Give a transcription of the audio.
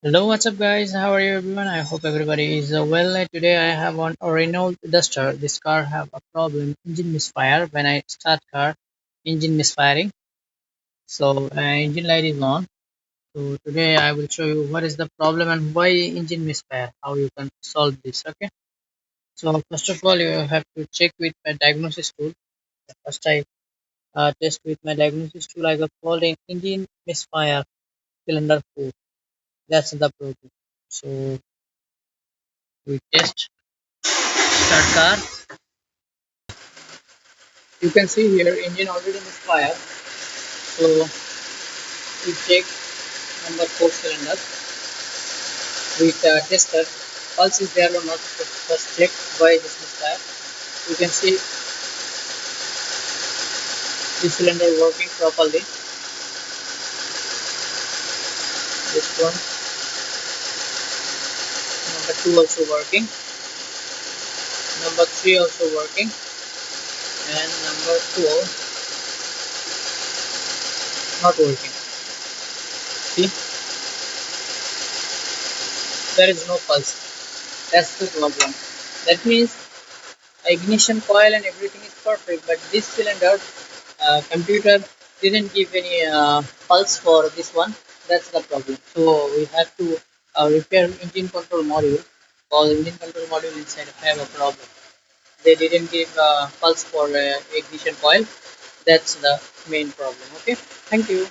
Hello, what's up, guys? How are you, everyone? I hope everybody is well. Today, I have on a Renault Duster. This car have a problem, engine misfire. When I start car, engine misfiring. So, engine light is on. So, today I will show you what is the problem and why engine misfire. How you can solve this. Okay. So, first of all, you have to check with my diagnosis tool. First, I test with my diagnosis tool. I got called in engine misfire cylinder 4. That's the problem. So, we test start car. You can see here engine already misfired. So we check number 4 cylinder with tester. Pulse is there or not. First check why this misfire. You can see this cylinder working properly. This one, number 2 also working. Number 3 also working. And number 4 not working. See, there is no pulse. That's the problem. That means ignition coil and everything is perfect, but this cylinder computer didn't give any pulse for this one. That's the problem. So we have to repair engine control module, because engine control module inside have a problem. They didn't give pulse for ignition coil. That's the main problem. Okay, thank you.